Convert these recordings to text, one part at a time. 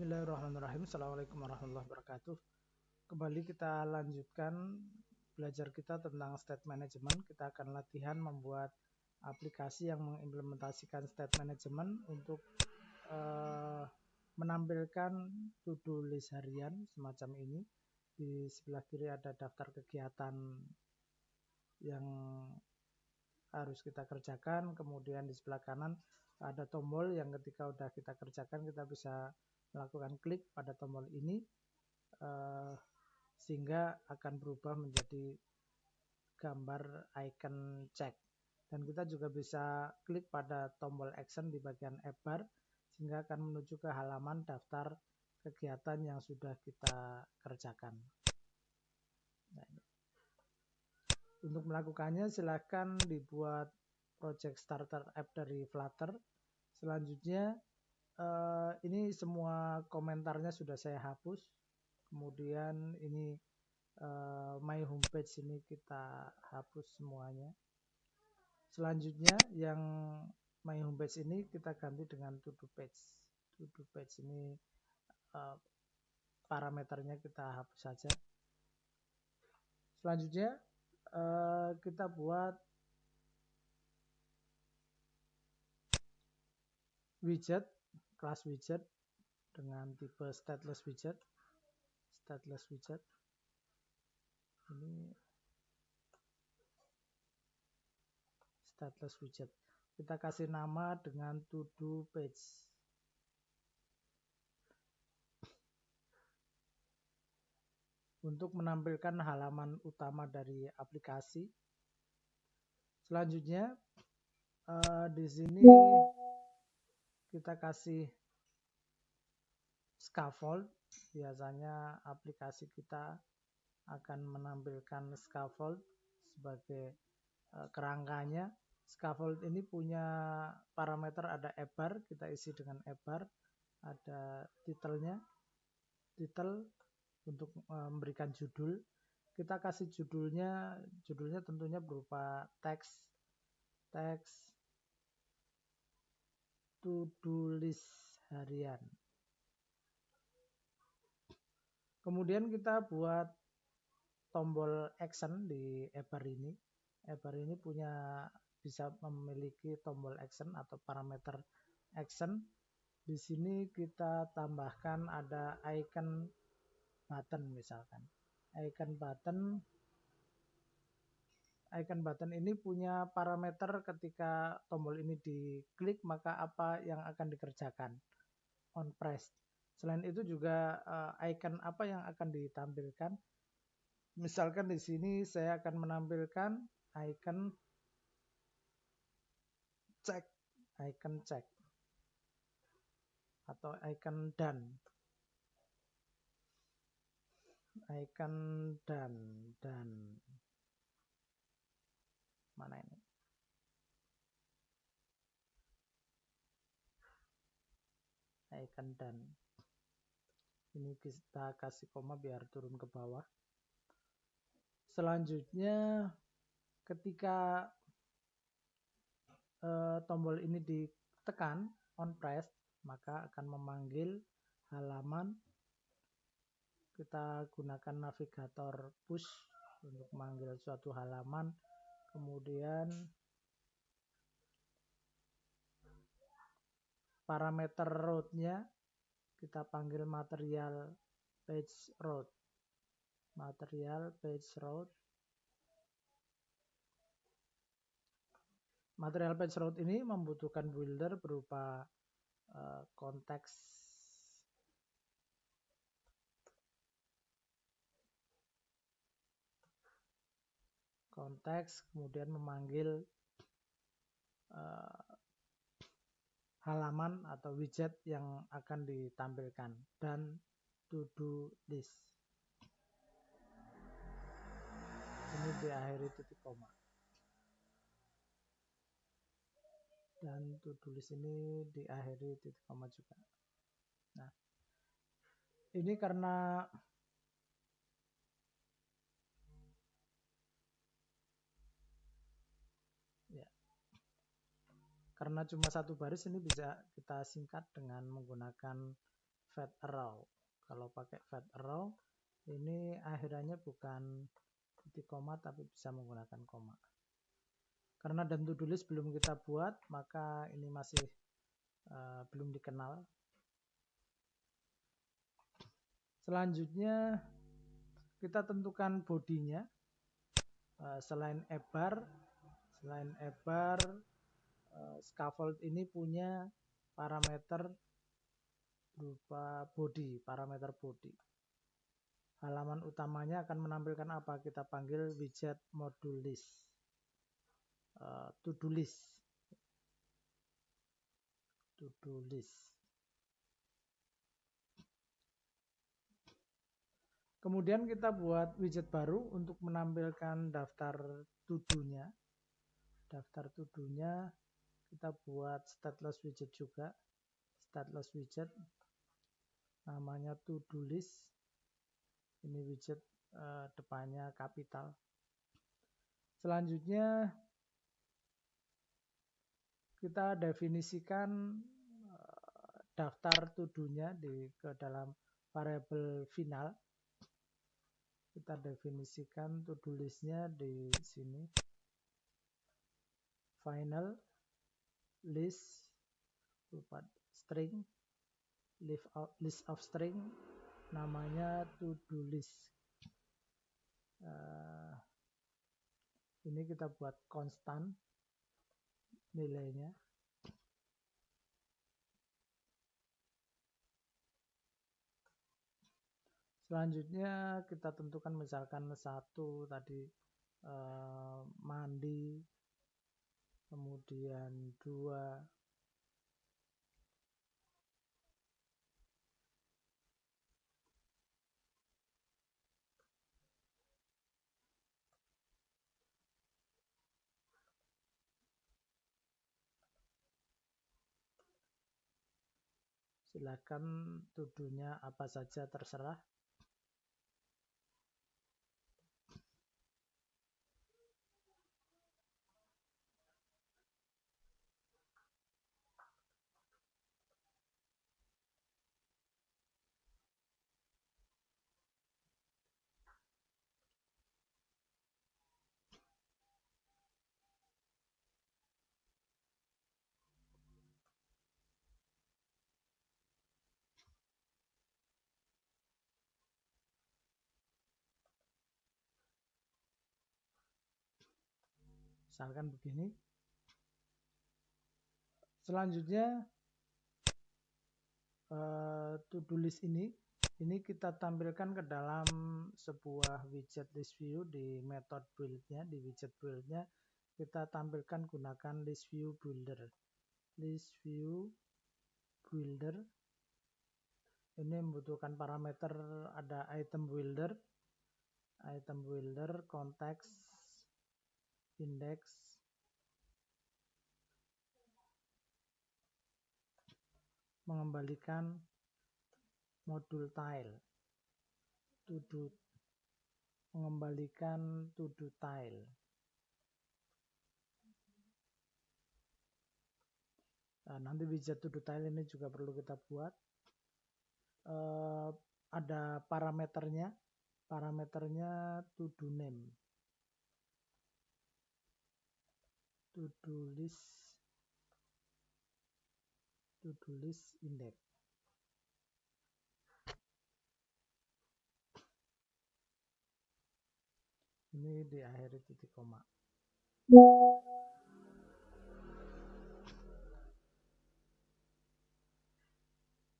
Bismillahirrahmanirrahim. Assalamualaikum warahmatullahi wabarakatuh. Kembali kita lanjutkan belajar kita tentang state management. Kita akan latihan membuat aplikasi yang mengimplementasikan state management untuk menampilkan to-do list harian semacam ini. Di sebelah kiri ada daftar kegiatan yang harus kita kerjakan, kemudian di sebelah kanan ada tombol yang ketika udah kita kerjakan kita bisa melakukan klik pada tombol ini sehingga akan berubah menjadi gambar icon check, dan kita juga bisa klik pada tombol action di bagian app bar sehingga akan menuju ke halaman daftar kegiatan yang sudah kita kerjakan. Nah, untuk melakukannya silahkan dibuat project starter app dari Flutter. Selanjutnya ini semua komentarnya sudah saya hapus. Kemudian ini my homepage ini kita hapus semuanya. Selanjutnya yang my homepage ini kita ganti dengan to do page. To do page ini parameternya kita hapus saja. Selanjutnya kita buat widget, kelas widget dengan tipe stateless widget. Stateless widget ini stateless widget. Kita kasih nama dengan to do page. Untuk menampilkan halaman utama dari aplikasi. Selanjutnya di sini kita kasih scaffold. Biasanya aplikasi kita akan menampilkan scaffold sebagai kerangkanya. Scaffold ini punya parameter, ada app bar, kita isi dengan app bar, ada titelnya, title untuk memberikan judul. Kita kasih judulnya tentunya berupa teks to do list harian. Kemudian kita buat tombol action di app bar ini. App bar ini bisa memiliki tombol action atau parameter action. Di sini kita tambahkan ada icon button misalkan. Icon button ini punya parameter, ketika tombol ini diklik maka apa yang akan dikerjakan on press. Selain itu juga icon apa yang akan ditampilkan. Misalkan di sini saya akan menampilkan icon check atau icon done. Mana ini? Icon done. Ini kita kasih koma biar turun ke bawah. Selanjutnya ketika tombol ini ditekan on press maka akan memanggil halaman. Kita gunakan navigator push untuk memanggil suatu halaman. Kemudian parameter road-nya kita panggil material page road. Material page road ini membutuhkan builder berupa konteks, kemudian memanggil halaman atau widget yang akan ditampilkan, dan to do list. Ini diakhiri titik koma. Dan to do list ini diakhiri titik koma juga. Nah, ini karena cuma satu baris, ini bisa kita singkat dengan menggunakan fat arrow. Kalau pakai fat arrow ini akhirannya bukan titik koma tapi bisa menggunakan koma. Karena dan to do list belum kita buat, maka ini masih belum dikenal. Selanjutnya kita tentukan bodinya. Selain ebar, scaffold ini punya parameter berupa body, parameter body. Halaman utamanya akan menampilkan apa? Kita panggil widget module list, to-do list. Kemudian kita buat widget baru untuk menampilkan daftar to-do-nya. Daftar to-do-nya kita buat stateless widget juga. Stateless widget namanya to-do list. Ini widget depannya kapital. Selanjutnya kita definisikan daftar to-do-nya ke dalam variabel final. Kita definisikan to-do list-nya di sini. Final list berupa string, list of string, namanya to-do list. Ini kita buat konstan nilainya. Selanjutnya kita tentukan misalkan satu tadi mandi, kemudian 2 silakan to-do-nya apa saja terserah. Misalkan begini. Selanjutnya to-do list ini kita tampilkan ke dalam sebuah widget list view di method build-nya. Di widget build-nya kita tampilkan gunakan list view builder. List view builder ini membutuhkan parameter, ada item builder, context, index, mengembalikan modul tile, mengembalikan to-do tile. Nah, nanti widget to-do tile ini juga perlu kita buat. Ada parameternya to-do name, to-do list index. Ini diakhiri titik koma.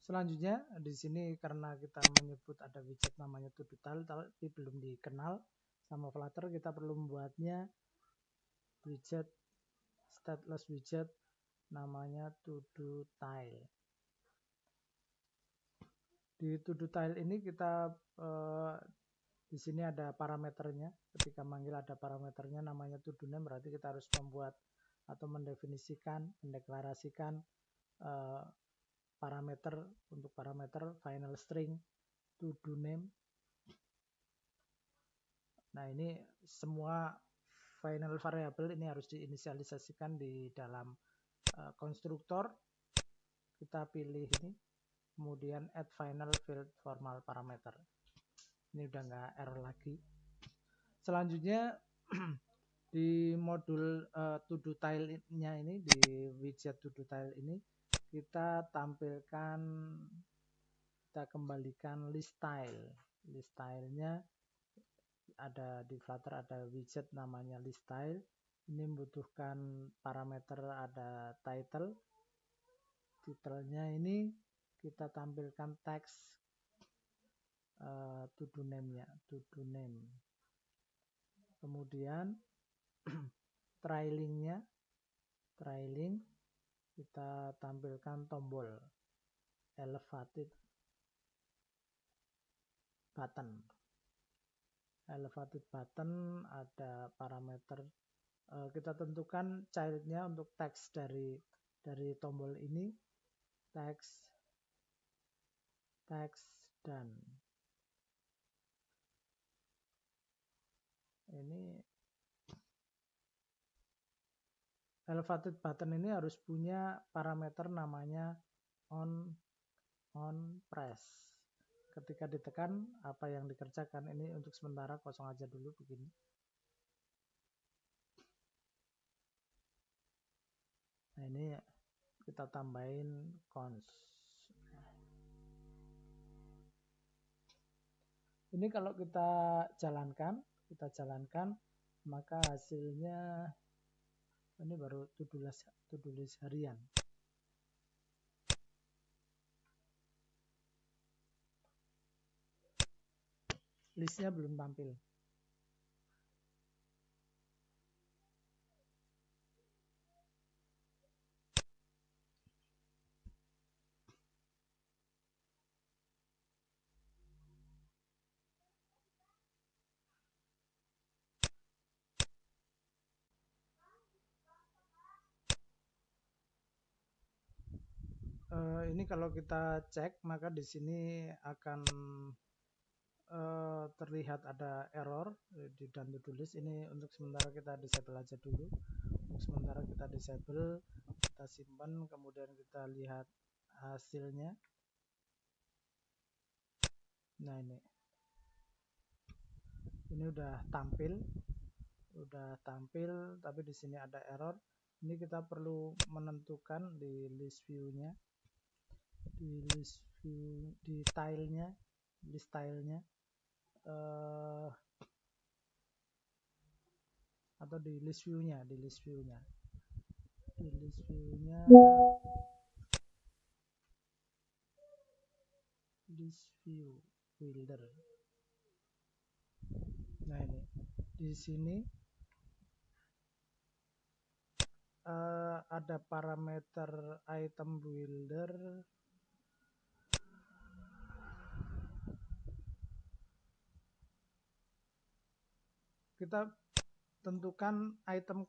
Selanjutnya di sini karena kita menyebut ada widget namanya to-do tile tapi belum dikenal sama Flutter, kita perlu membuatnya widget, stateless widget namanya to-do tile. Di to-do tile ini kita di sini ada parameternya. Ketika manggil ada parameternya namanya to-do name, berarti kita harus membuat atau mendefinisikan, mendeklarasikan parameter untuk parameter final string to-do name. Nah, ini semua final variable ini harus diinisialisasikan di dalam konstruktor. Kita pilih ini kemudian add final field formal parameter. Ini udah nggak error lagi. Selanjutnya di modul to do tile-nya ini, di widget to do tile ini, kita tampilkan, kita kembalikan list tile. List tile-nya ada di Flutter, ada widget namanya list tile. Ini membutuhkan parameter, ada title. Titelnya ini kita tampilkan teks to do name-nya, to do name. Kemudian trailing kita tampilkan tombol elevated button. Ada parameter, kita tentukan childnya untuk teks dari tombol ini, teks dan ini elevated button ini harus punya parameter namanya on press. Ketika ditekan, apa yang dikerjakan. Ini untuk sementara kosong aja dulu begini. Nah, ini kita tambahin cons. Ini kalau kita jalankan, maka hasilnya ini baru to-do list harian. Listnya belum tampil. Ini kalau kita cek, maka di sini akan terlihat ada error di dan to-do list. Ini untuk sementara kita disable aja dulu. Untuk sementara kita disable, kita simpan, kemudian kita lihat hasilnya. Nah, ini udah tampil, tapi di sini ada error. Ini kita perlu menentukan di list view-nya, di tile-nya, list tile-nya, atau di list view-nya, list view builder. Nah, ini di sini ada parameter item builder. Kita tentukan item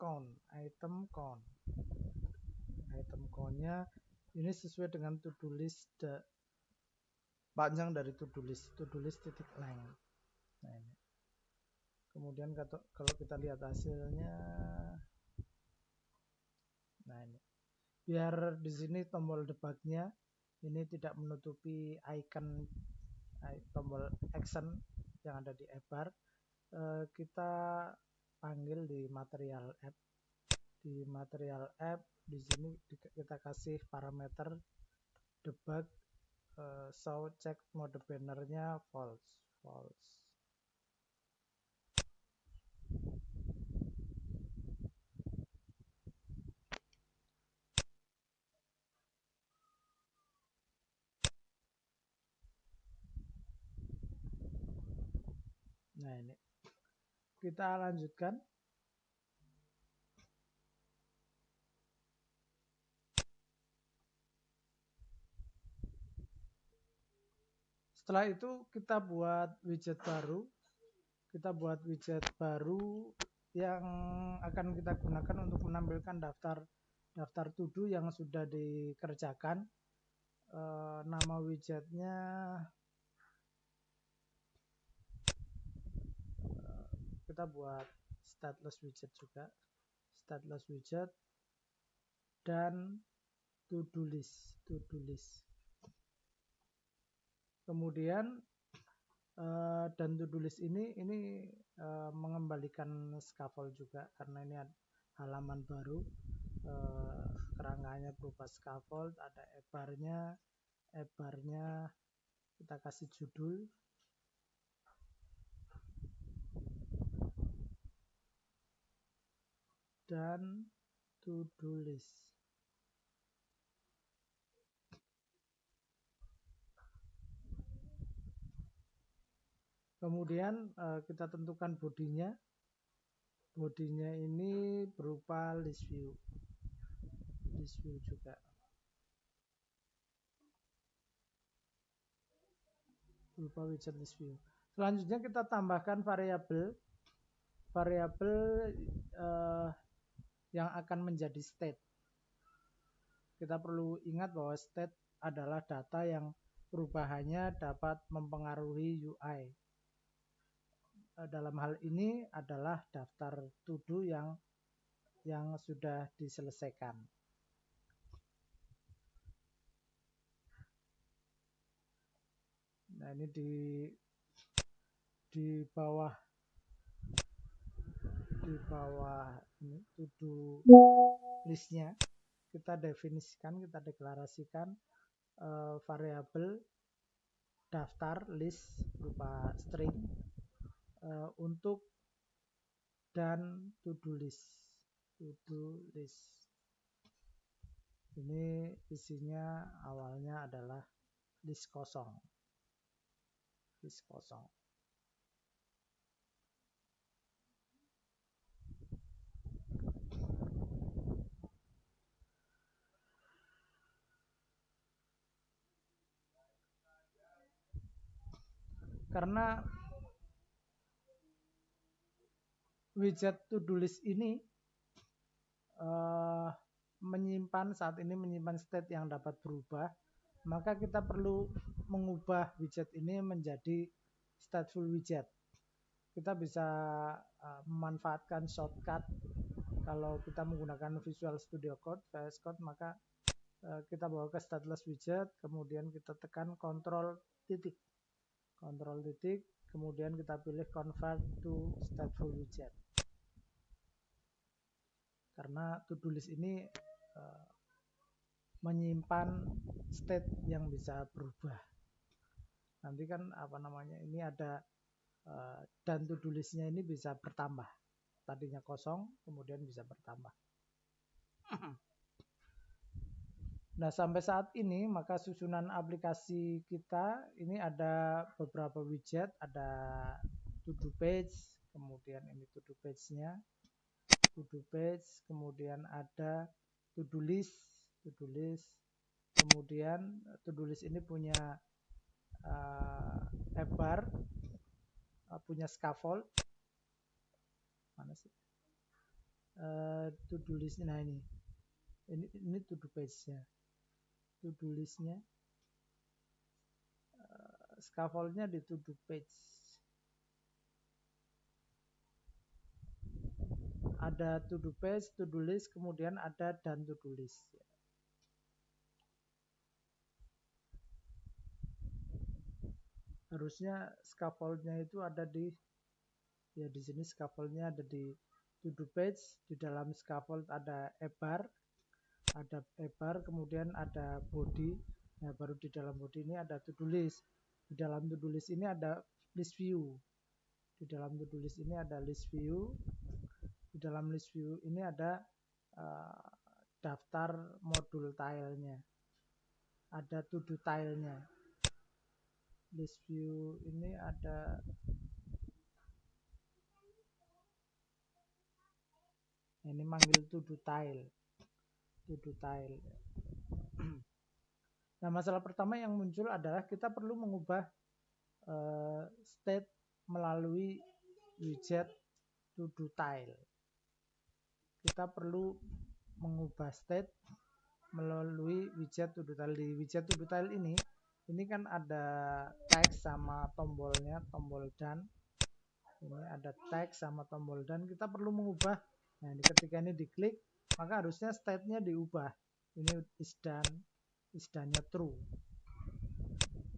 count-nya ini sesuai dengan to-do list, panjang dari to-do list titik length. Nah, ini. Kemudian kalau kita lihat hasilnya, nah ini. Biar di sini tombol debugnya ini tidak menutupi icon tombol action yang ada di app bar, kita panggil di material app. Di material app di sini kita kasih parameter debug, show check mode bannernya false. Nah, ini kita lanjutkan. Setelah itu kita buat widget baru yang akan kita gunakan untuk menampilkan daftar to do yang sudah dikerjakan. Nama widgetnya kita buat stateless widget juga, stateless widget dan to do list. Kemudian dan to-do list ini mengembalikan scaffold juga, karena ini halaman baru. Kerangkanya berupa scaffold, ada ebarnya kita kasih judul, dan to-do list. Kemudian kita tentukan bodinya. Bodinya ini berupa list view juga. Berupa widget list view. Selanjutnya kita tambahkan variabel yang akan menjadi state. Kita perlu ingat bahwa state adalah data yang perubahannya dapat mempengaruhi UI. Dalam hal ini adalah daftar to do yang sudah diselesaikan. Nah, ini di bawah ini to do listnya kita definisikan, kita deklarasikan variabel daftar list berupa string untuk dan to do list. Ini isinya awalnya adalah list kosong. Karena widget to-do list ini saat ini menyimpan state yang dapat berubah, maka kita perlu mengubah widget ini menjadi stateful widget. Kita bisa memanfaatkan shortcut. Kalau kita menggunakan Visual Studio Code, VS Code, maka kita bawa ke stateless widget, kemudian kita tekan Ctrl titik, kemudian kita pilih convert to stateful widget. Karena to-do list ini menyimpan state yang bisa berubah. Nanti kan ini ada dan to-do listnya ini bisa bertambah. Tadinya kosong, kemudian bisa bertambah. Nah, sampai saat ini maka susunan aplikasi kita ini ada beberapa widget, ada to-do page, kemudian ini to-do page-nya, kemudian ada to-do list, kemudian to-do list ini punya bar, punya scaffold. Mana sih? To-do list, nah ini to-do page-nya. To-do list-nya, scaffold-nya di to-do page. Ada to-do page, to-do list, kemudian ada dan to-do list. Harusnya scaffold-nya itu ada di sini. Scaffold-nya ada di to-do page. Di dalam scaffold ada bar, kemudian ada body. Nah, baru di dalam body ini ada to-do list. Di dalam to-do list ini ada list view. Di dalam to-do list ini ada list view. Di dalam list view ini ada daftar modul tile-nya. Ada to-do tile-nya. List view ini ada ini manggil to-do tile. Nah, masalah pertama yang muncul adalah kita perlu mengubah state melalui widget to-do tile. Kita perlu mengubah state melalui widget to-do tile. Di widget to-do tile ini kan ada teks sama tombolnya, tombol dan. Ini ada teks sama tombol dan. Kita perlu mengubah. Nah, ini ketika ini diklik, maka harusnya state-nya diubah. Ini is done-nya true.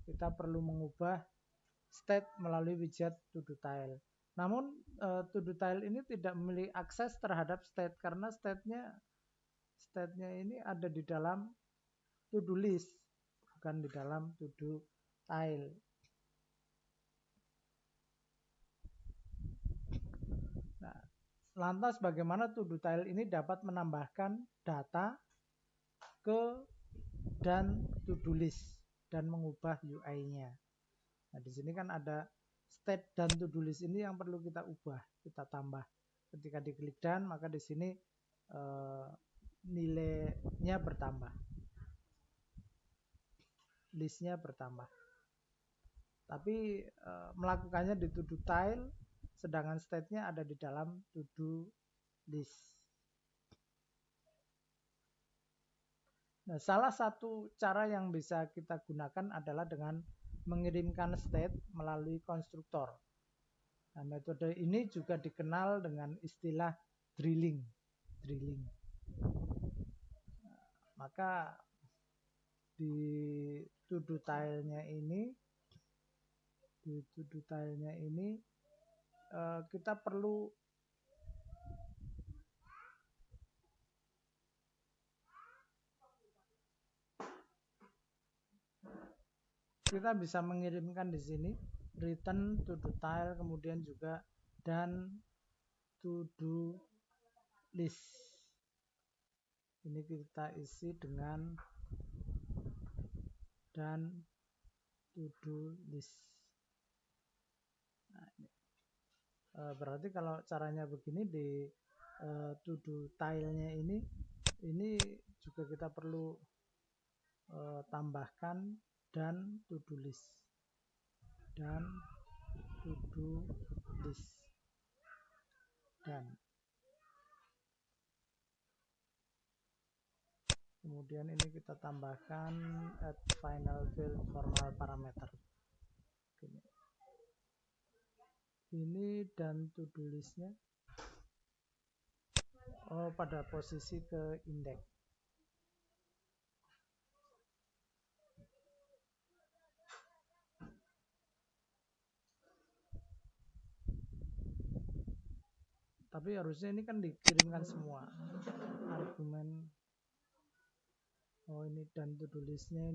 kita perlu mengubah state melalui widget to-do-tile. Namun to-do-tile ini tidak memiliki akses terhadap state karena state-nya ini ada di dalam to-do list, bukan di dalam to-do-tile. Nah, lantas bagaimana to-do-tile ini dapat menambahkan data ke dan to-do list dan mengubah UI-nya. Nah, di sini kan ada state dan to-do list ini yang perlu kita ubah, kita tambah. Ketika diklik done, maka di sini nilainya bertambah, listnya bertambah. Tapi melakukannya di to-do tile, sedangkan state-nya ada di dalam to-do list. Nah, salah satu cara yang bisa kita gunakan adalah dengan mengirimkan state melalui konstruktor. Nah, metode ini juga dikenal dengan istilah drilling. Nah, maka di to-do tile-nya ini, kita perlu kita bisa mengirimkan di sini return to-do tile, kemudian juga dan to-do list. Ini kita isi dengan dan to-do list. Nah, ini. Berarti kalau caranya begini di to-do tile-nya ini juga kita perlu tambahkan dan to-do list. Dan to-do list. Dan kemudian ini kita tambahkan add final field formal parameter. Ini dan to-do listnya pada posisi ke indeks. Tapi harusnya ini kan dikirimkan semua argumen. Ini dan to-do listnya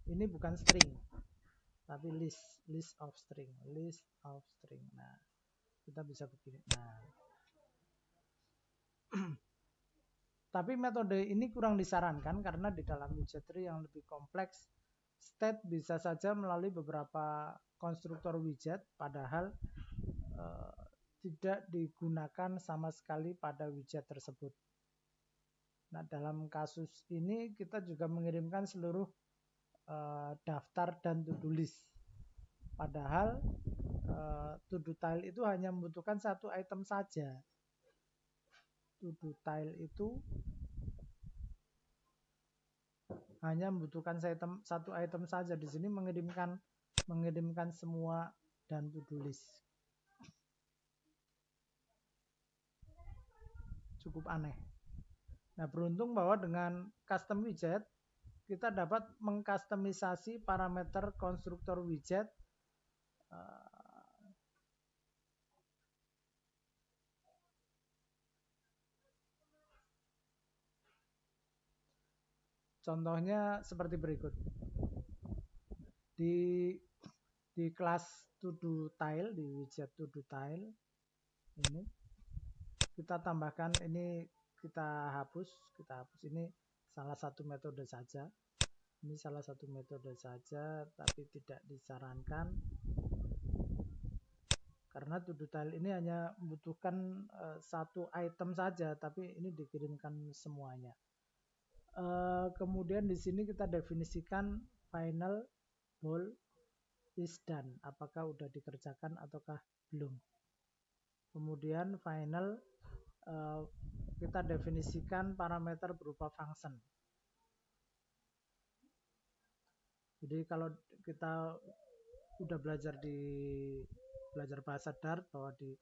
ini bukan string, tapi list of string. Nah, kita bisa begini. Nah, tapi metode ini kurang disarankan karena di dalam widget tree yang lebih kompleks, state bisa saja melalui beberapa konstruktor widget, padahal tidak digunakan sama sekali pada widget tersebut. Nah, dalam kasus ini kita juga mengirimkan seluruh daftar dan to-do list. Padahal to-do tile itu hanya membutuhkan satu item saja. To-do tile itu hanya membutuhkan satu item saja. Di sini mengirimkan semua dan to-do list. Cukup aneh. Nah, beruntung bahwa dengan custom widget kita dapat mengkustomisasi parameter konstruktor widget contohnya seperti berikut. Di kelas to-do tile, di widget to-do tile ini kita tambahkan, ini kita hapus ini salah satu metode saja. Ini salah satu metode saja, tapi tidak disarankan karena to-do tile ini hanya membutuhkan satu item saja, tapi ini dikirimkan semuanya. Kemudian di sini kita definisikan final goal is done, apakah udah dikerjakan ataukah belum. Kemudian final kita definisikan parameter berupa function. Jadi kalau kita udah belajar bahasa Dart, bahwa di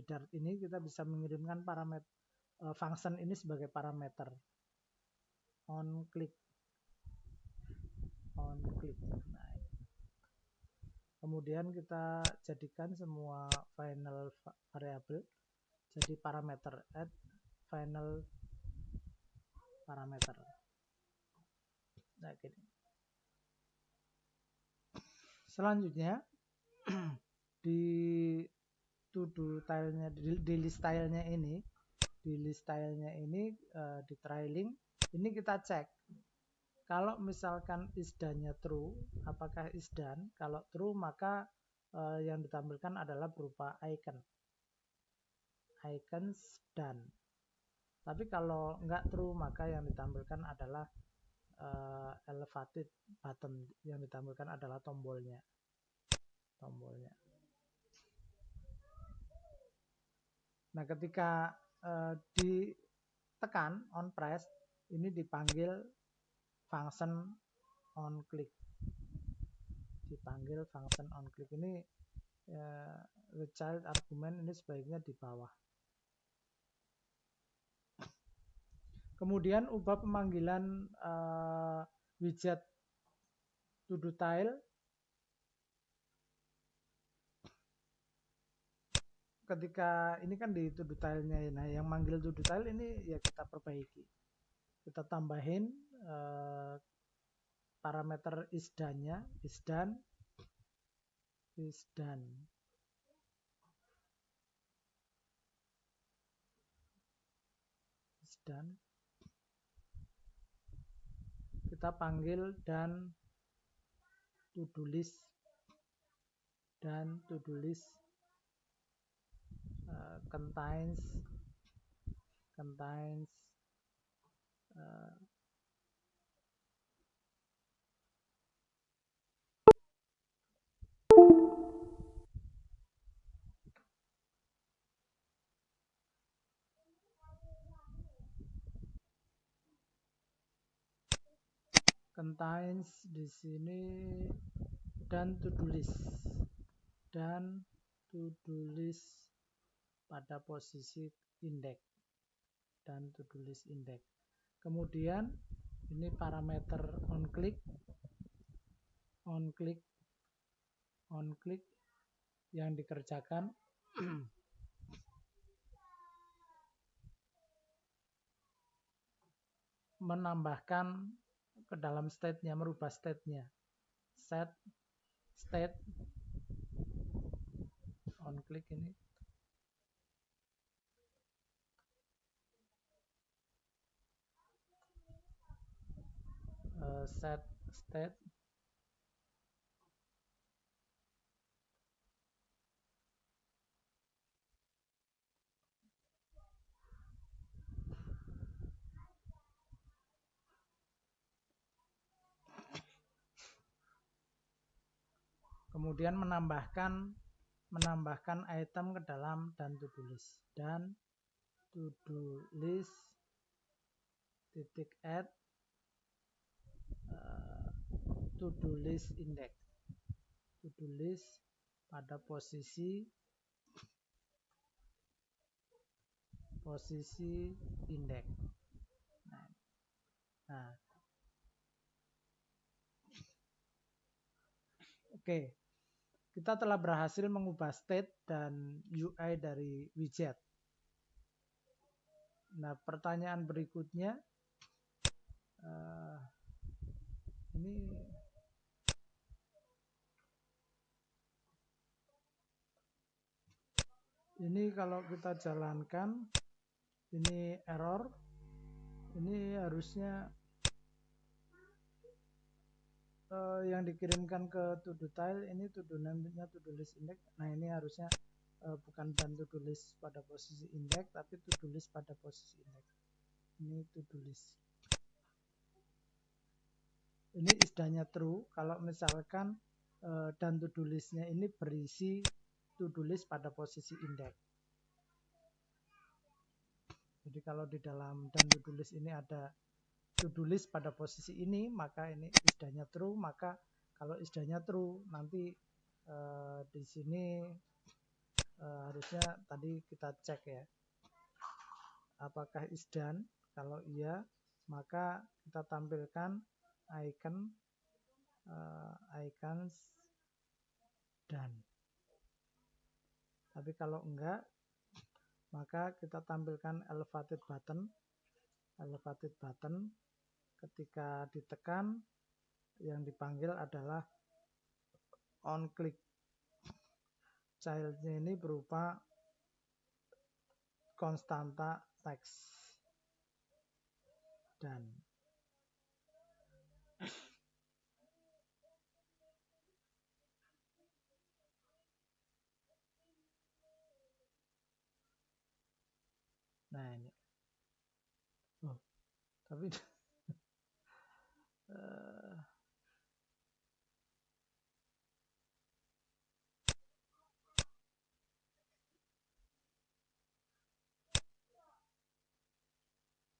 Dart ini kita bisa mengirimkan parameter function ini sebagai parameter. On click. Nah, Kemudian kita jadikan semua final variable jadi parameter, add final parameter. Nah, gini. Selanjutnya di to-do tilenya, di list tilenya ini, di trailing ini kita cek. Kalau misalkan is done-nya true, apakah is done? Kalau true maka yang ditampilkan adalah berupa icons done. Tapi kalau enggak true maka yang ditampilkan adalah elevated button, yang ditampilkan adalah tombolnya. Nah, ketika ditekan on press, ini dipanggil function on click. Dipanggil function on click ini the child argument ini sebaiknya di bawah. Kemudian ubah pemanggilan widget to-do tile. Ketika ini kan di to-do tile-nya, nah yang manggil to-do tile ini ya kita perbaiki. Kita tambahin parameter is done-nya, is done. Kita panggil dan to-do list contains di sini dan to-do list pada posisi index, dan to-do list index. Kemudian ini parameter on click yang dikerjakan menambahkan ke dalam state-nya, merubah state-nya. Set state on click ini set state kemudian menambahkan item ke dalam dan to-do list titik add to-do list index, to-do list pada posisi index. Nah, oke. Kita telah berhasil mengubah state dan UI dari widget. Nah, pertanyaan berikutnya, ini kalau kita jalankan, ini error, ini harusnya yang dikirimkan ke to-do tile ini to-do name-nya to-do list index. Nah, ini harusnya bukan dan to-do list pada posisi index, tapi to-do list pada posisi index. Ini to-do list. Ini is done-nya true kalau misalkan dan to-do list-nya ini berisi to-do list pada posisi index. Jadi kalau di dalam dan to-do list ini ada to-do list pada posisi ini, maka ini is done-nya true. Maka kalau is done-nya true, nanti di sini harusnya tadi kita cek ya, apakah is done. Kalau iya, maka kita tampilkan icons done. Tapi kalau enggak, maka kita tampilkan elevated button. Elevated button ketika ditekan, yang dipanggil adalah on click. Childnya ini berupa konstanta teks. Dan nah ini. Oh, tapi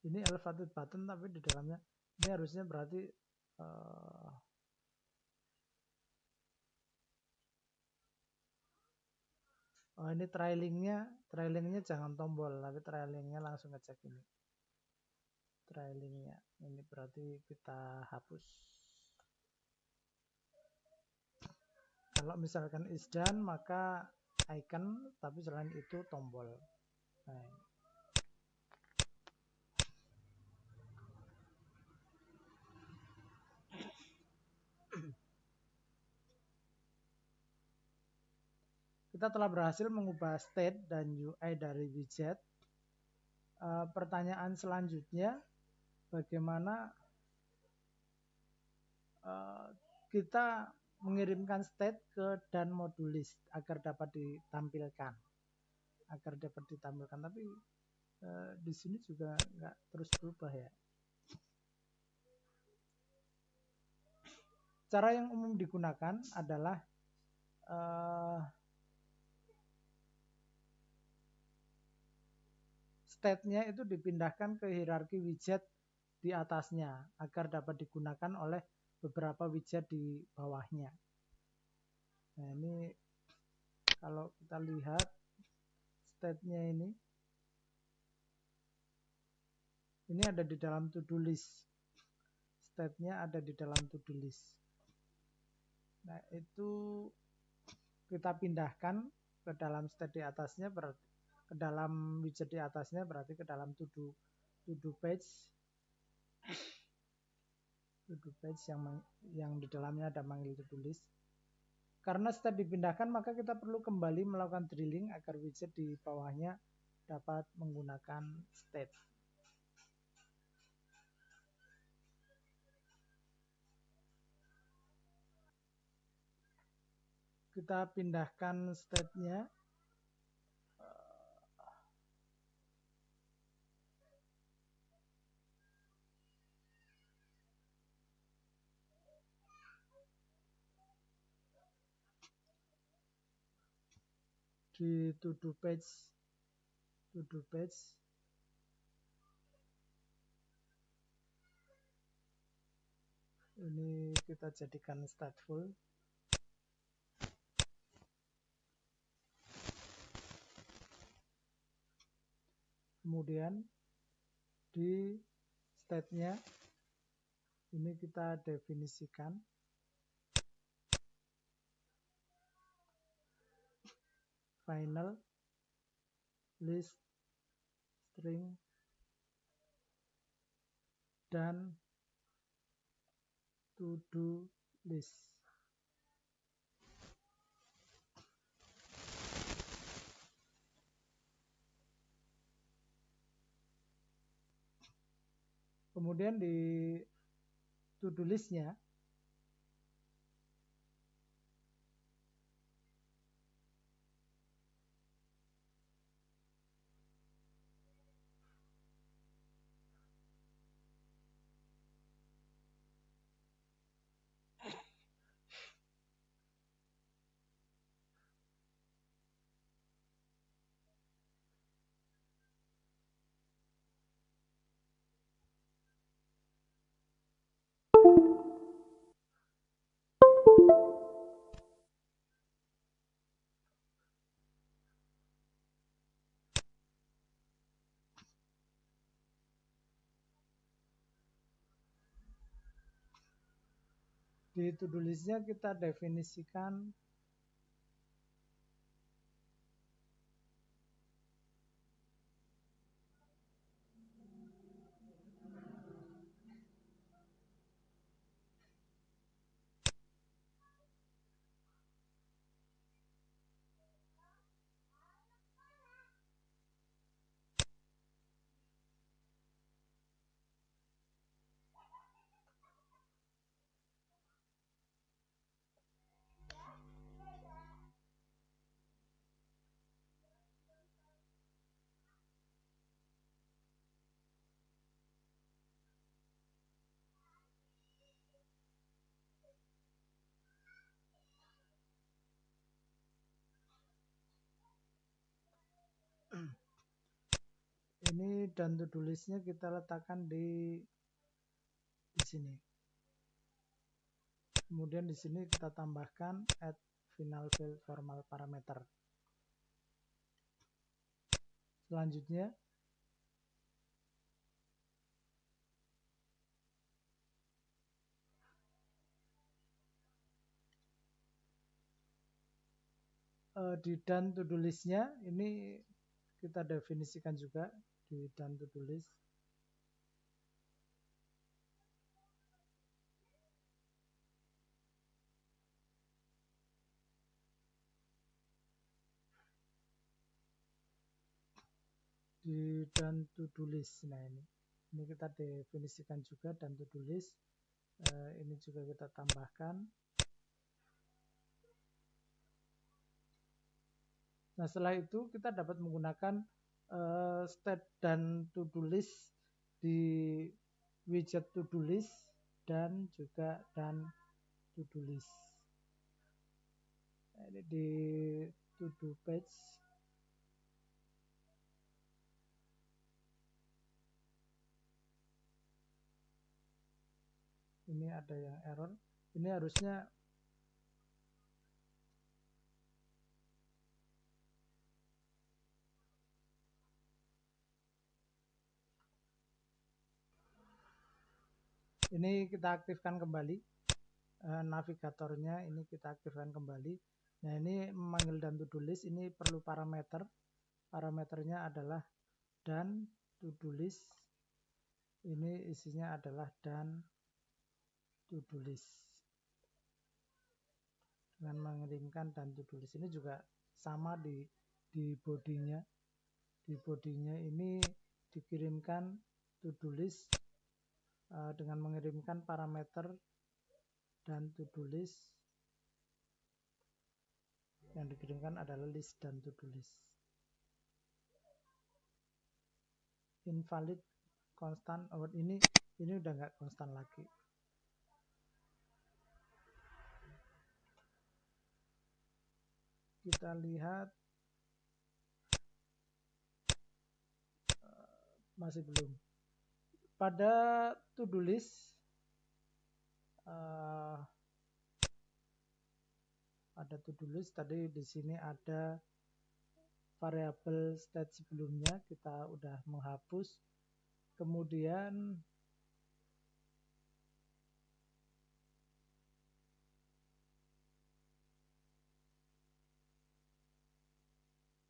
ini elevated button, tapi di dalamnya ini harusnya berarti oh, ini trailingnya jangan tombol, tapi trailingnya langsung ngecek ini. Trailingnya ini berarti kita hapus. Kalau misalkan is done, maka icon, tapi selain itu tombol. Nah, kita telah berhasil mengubah state dan UI dari widget. Pertanyaan selanjutnya, bagaimana kita mengirimkan state ke done module list agar dapat ditampilkan. Tapi di sini juga nggak terus berubah ya. Cara yang umum digunakan adalah state-nya itu dipindahkan ke hierarki widget di atasnya agar dapat digunakan oleh beberapa widget di bawahnya. Nah, ini kalau kita lihat state-nya ini ada di dalam to-do list. State-nya ada di dalam to-do list. Nah, itu kita pindahkan ke dalam state di atasnya, ke dalam widget di atasnya, berarti ke dalam to-do page. To-do page yang di dalamnya ada manggil to-do list. Karena state dipindahkan, maka kita perlu kembali melakukan drilling agar widget di bawahnya dapat menggunakan state. Kita pindahkan state-nya di to-do page. Ini kita jadikan stateful. Kemudian di state-nya ini kita definisikan final list string dan to-do list. Kemudian di to-do list-nya kita definisikan Ini dan to-do listnya kita letakkan di sini. Kemudian di sini kita tambahkan add final field formal parameter. Selanjutnya di done to do listnya ini kita definisikan juga di done to do list. Di done to do list. Nah ini kita definisikan juga done to do list. Ini juga kita tambahkan. Nah setelah itu kita dapat menggunakan state dan to do list di widget to do list dan juga dan to do list. Nah, ini di to do page. Ini ada yang error. Ini harusnya ini kita aktifkan kembali navigatornya, ini kita aktifkan kembali. Nah ini memanggil dan to do list, ini perlu parameter. Parameternya adalah dan to do list. Ini isinya adalah dan to do list. Dengan mengirimkan dan to do list ini juga sama di bodinya. Di bodinya ini dikirimkan to do list dengan mengirimkan parameter dan to do list. Yang dikirimkan adalah list dan to do list. Invalid constant out ini udah nggak konstan lagi. Kita lihat masih belum. Pada to do list tadi di sini ada variabel state sebelumnya kita udah menghapus. Kemudian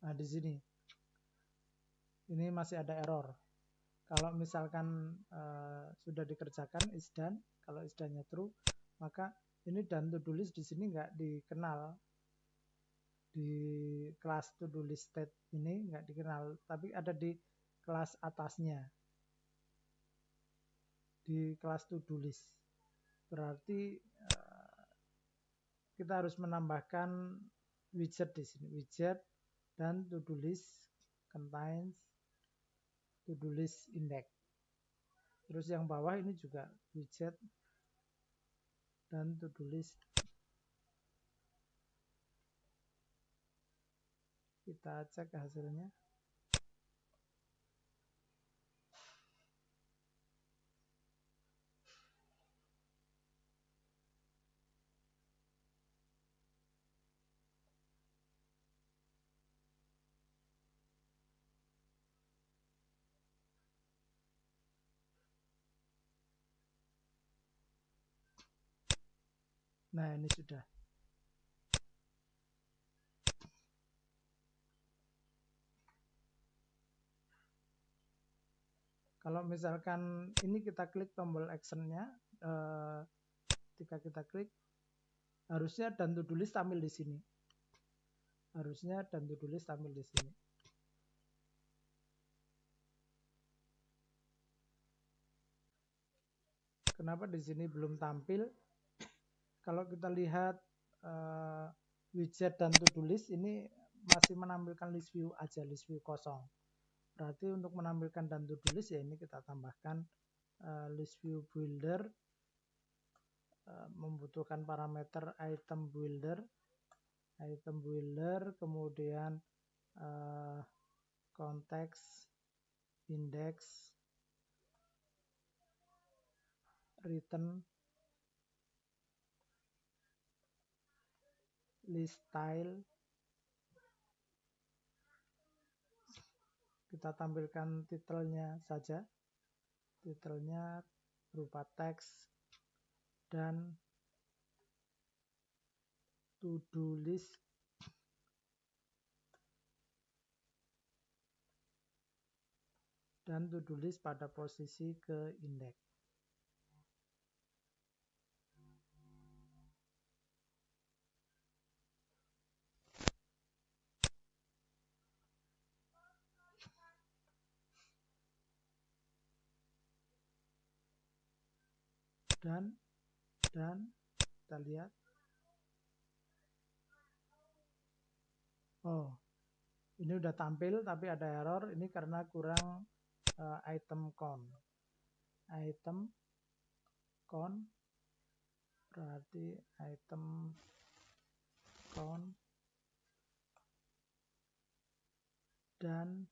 di sini ini masih ada error. Kalau misalkan sudah dikerjakan is done, kalau is done-nya true, maka ini dan to do list di sini nggak dikenal. Di kelas to do list state ini nggak dikenal, tapi ada di kelas atasnya. Di kelas to do list. Berarti kita harus menambahkan widget di sini. Widget dan to do list contains to do list index. Terus yang bawah ini juga widget dan to do list. Kita cek hasilnya. Nah ini sudah. Kalau misalkan ini kita klik tombol actionnya, ketika kita klik, harusnya dan to do list tampil di sini. Harusnya dan to do list tampil di sini. Kenapa di sini belum tampil? Kalau kita lihat widget dan to do list ini masih menampilkan list view aja, list view kosong. Berarti untuk menampilkan dan to do list ya ini kita tambahkan list view builder, membutuhkan parameter item builder, kemudian konteks index, return, list style. Kita tampilkan titelnya saja. Titelnya berupa teks dan to-do list. Dan to-do list pada posisi ke indeks. Dan kita lihat, oh ini udah tampil tapi ada error. Ini karena kurang item count. Item count berarti item count dan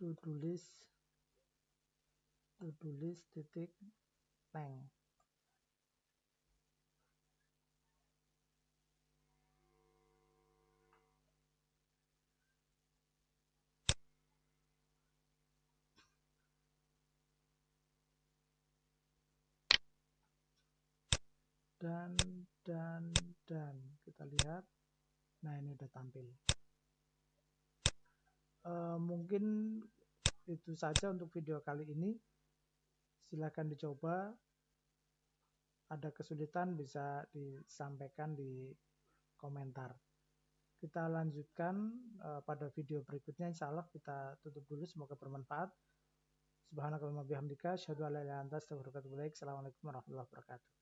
to-do list titik length. Dan kita lihat, nah ini udah tampil. Mungkin itu saja untuk video kali ini. Silahkan dicoba. Ada kesulitan bisa disampaikan di komentar. Kita lanjutkan pada video berikutnya. Insya Allah kita tutup dulu. Semoga bermanfaat. Subhanakallahumma bihamdika asyhadu an la ilaha illa anta astaghfiruka wa atubu ilaik. Assalamualaikum warahmatullahi wabarakatuh.